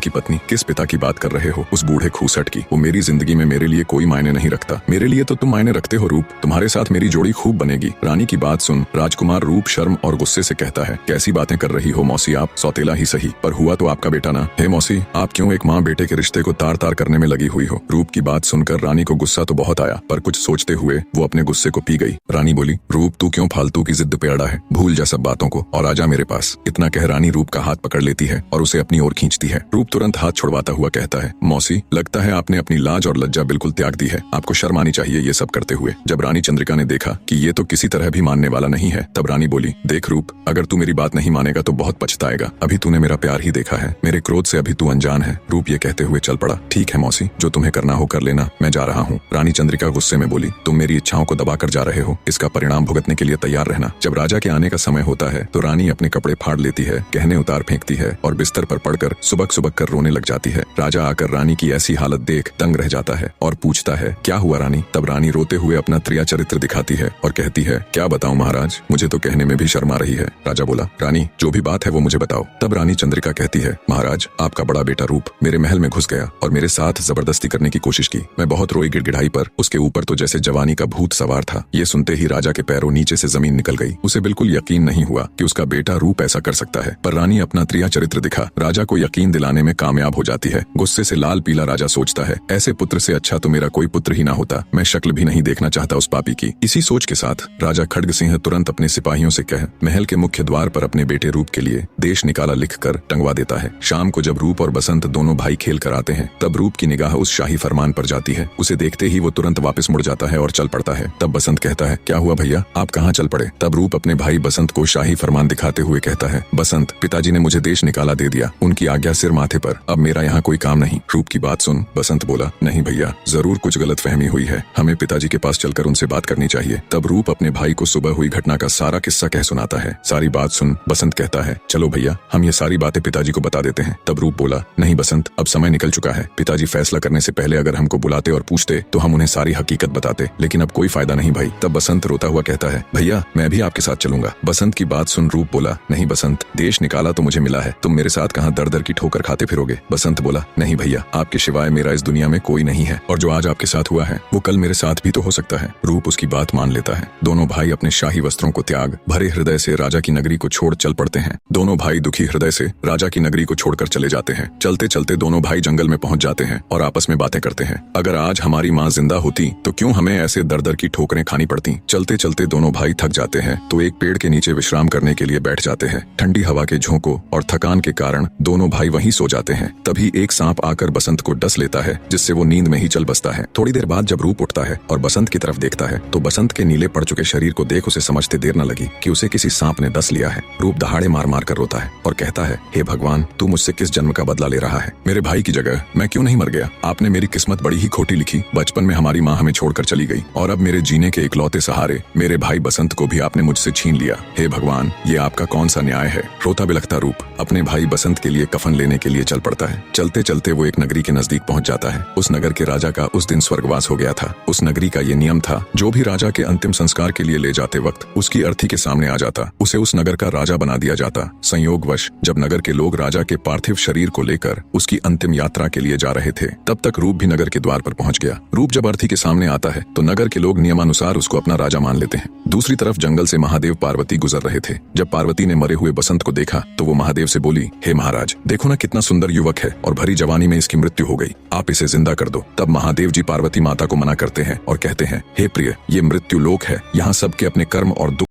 की पत्नी, किस पिता की बात कर रहे हो? उस बूढ़े खूसट की। वो मेरी जिंदगी में मेरे लिए कोई मायने नहीं रखता। मेरे लिए तो तुम मायने रखते हो रूप, तुम्हारे साथ मेरी जोड़ी खूब बनेगी। रानी की बात सुन राजकुमार रूप शर्म और गुस्से से कहता है, कैसी बातें कर रही हो मौसी आप? सौतेला ही सही, पर हुआ तो आपका बेटा ना। हे मौसी, आप क्यों एक माँ बेटे के रिश्ते को तार तार करने में लगी हुई हो? रूप की बात सुनकर रानी को गुस्सा तो बहुत आया, पर कुछ सोचते हुए वो अपने गुस्से को पी गई। रानी बोली, रूप तू क्यों फालतू की जिद पे अड़ा है? भूल जा सब बातों को और आजा मेरे पास। इतना कह रानी रूप का हाथ पकड़ लेती है और उसे अपनी ओर खींचती है। रूप तुरंत हाथ छुड़वाता हुआ कहता है, मौसी लगता है आपने अपनी लाज और लज्जा बिल्कुल त्याग दी है। आपको शर्म आनी चाहिए ये सब करते हुए। जब रानी चंद्रिका ने देखा कि ये तो किसी तरह भी मानने वाला नहीं है, तब रानी बोली, देख रूप, अगर तू मेरी बात नहीं मानेगा तो बहुत पछताएगा। अभी तूने मेरा प्यार ही देखा है, मेरे क्रोध से अभी तू अनजान है। रूप ये कहते हुए चल पड़ा। ठीक है मौसी, जो तुम्हें करना हो कर लेना, मैं जा रहा हूँ। रानी चंद्रिका गुस्से में बोली, तुम मेरी इच्छाओं को दबा कर जा रहे हो, इसका परिणाम भुगतने के लिए तैयार रहना। जब राजा के आने का समय होता है तो रानी अपने कपड़े फाड़ लेती है, गहने उतार फेंकती है और बिस्तर पर पड़कर सुबक सुबक कर रोने लग जाती है। राजा आकर रानी की ऐसी हालत देख दंग रह जाता है और पूछता है, क्या हुआ रानी? तब रानी रोते हुए अपना त्रिया चरित्र दिखाती है और कहती है, क्या बताऊं महाराज, मुझे तो कहने में भी शर्म आ रही है। राजा बोला, रानी जो भी बात है वो मुझे बताओ। तब रानी चंद्रिका कहती है, महाराज आपका बड़ा बेटा रूप मेरे महल में घुस गया और मेरे साथ जबरदस्ती करने की कोशिश की। मैं बहुत रोई गिड़गिड़ाई, पर उसके ऊपर तो जैसे जवानी का भूत सवार था। ये सुनते ही राजा के पैरों नीचे से जमीन निकल गई। उसे बिल्कुल यकीन नहीं हुआ कि उसका बेटा रूप ऐसा कर सकता है, पर रानी अपना त्रिया चरित्र दिखा राजा को यकीन दिलाने में कामयाब हो जाती है। गुस्से से लाल पीला राजा सोचता है, ऐसे पुत्र से अच्छा तो मेरा कोई पुत्र ही ना होता। मैं शक्ल भी नहीं देखना चाहता उस पापी की। इसी सोच के साथ राजा खड्ग सिंह तुरंत अपने सिपाहियों से कह महल के मुख्य द्वार पर अपने बेटे रूप के लिए देश निकाला लिखकर टंगवा देता है। शाम को जब रूप और बसंत दोनों भाई खेल कर आते हैं, तब रूप की निगाह उस शाही फरमान पर जाती है। उसे देखते ही वो तुरंत वापस मुड़ जाता है और चल पड़ता है। तब बसंत कहता है, क्या हुआ भैया, आप कहाँ चल पड़े? तब रूप अपने भाई बसंत को शाही फरमान दिखाते हुए कहता है, बसंत, पिताजी ने मुझे देश निकाला दे दिया, उनकी आज्ञा सिर माथे पर, अब मेरा यहाँ कोई काम नहीं। रूप की बात सुन बसंत बोला, नहीं भैया, जरूर कुछ गलतफहमी हुई है, हमें पिताजी के पास चलकर उनसे बात करनी चाहिए। तब रूप अपने भाई को सुबह हुई घटना का सारा किस्सा कह सुनाता है। सारी बात सुन बसंत कहता है, चलो भैया हम ये सारी बातें पिताजी को बता देते हैं। तब रूप बोला, नहीं बसंत, अब समय निकल चुका है। पिताजी फैसला करने से पहले अगर हमको बुलाते और पूछते तो हम उन्हें सारी हकीकत बताते, लेकिन अब कोई फायदा नहीं भाई। तब बसंत रोता हुआ कहता है, भैया मैं भी आपके साथ चलूंगा। बसंत की बात सुन रूप बोला, नहीं बसंत, देश निकाला तो मुझे मिला है, तुम मेरे साथ कहाँ दर दर की ठोकर खाते फिरोगे? बसंत बोला, नहीं भैया, आपके सिवाय मेरा इस दुनिया में कोई नहीं है, और जो आज आपके साथ हुआ है वो कल मेरे साथ भी तो हो सकता है। रूप उसकी बात मान लेता है। दोनों भाई अपने शाही वस्त्रों को त्याग भरे हृदय से राजा की नगरी को छोड़ चल पड़ते हैं। दोनों भाई दुखी हृदय से राजा की नगरी को छोड़कर चले जाते हैं। चलते चलते दोनों भाई जंगल में पहुंच जाते हैं और आपस में बातें करते हैं, अगर आज हमारी माँ जिंदा होती तो क्यों हमें ऐसे दर दर की ठोकरें खानी पड़ती। चलते चलते दोनों भाई थक जाते हैं तो एक पेड़ के नीचे विश्राम करने के लिए बैठ जाते हैं। ठंडी हवा के झोंकों और थकान के कारण दोनों भाई वहीं सो जाते हैं। तभी एक सांप आकर बसंत को डस लेता है, जिससे वो नींद में ही चल बसता है। थोड़ी देर बाद जब रूप उठता है और बसंत की तरफ देखता है तो बसंत के नीले पड़ चुके शरीर को देख उसे समझते देर न लगी कि उसे किसी सांप ने डस लिया है। रूप दहाड़े मार मार कर रोता है और कहता है, हे भगवान, तू मुझसे किस जन्म का बदला ले रहा है? मेरे भाई की जगह मैं क्यों नहीं मर गया? आपने मेरी किस्मत बड़ी ही खोटी लिखी। बचपन में हमारी माँ हमें छोड़कर चली गई और अब मेरे जीने के इकलौते सहारे मेरे भाई बसंत को भी आपने मुझसे छीन लिया। हे भगवान, ये आपका कौन सा न्याय है? रोता बिलखता रूप अपने भाई बसंत के लिए कफन लेने के लिए चल पड़ता है। चलते चलते वो एक नगरी के नजदीक पहुंच जाता है। उस नगर के राजा का उस दिन स्वर्गवास हो गया था। उस नगरी का ये नियम था, जो भी राजा के अंतिम संस्कार के लिए ले जाते वक्त उसकी अर्थी के सामने आ जाता, उसे उस नगर का राजा बना दिया जाता। संयोगवश जब नगर के लोग राजा के पार्थिव शरीर को लेकर उसकी अंतिम यात्रा के लिए जा रहे थे, तब तक रूप भी नगर के द्वार पर पहुंच गया। रूप जब अर्थी के सामने आता है तो नगर के लोग नियमानुसार उसको अपना राजा मान लेते हैं। दूसरी तरफ जंगल से महादेव पार्वती गुजर रहे थे। जब पार्वती ने मरे हुए बसंत को देखा तो वो महादेव से बोली, हे महाराज, देखो ना कितना सुंदर युवक है और भरी जवानी में इसकी मृत्यु हो गई, आप इसे जिंदा कर दो। तब महादेव जी पार्वती माता को मना करते हैं और कहते हैं, हे प्रिय, ये मृत्यु लोक है, यहाँ सबके अपने कर्म और दुख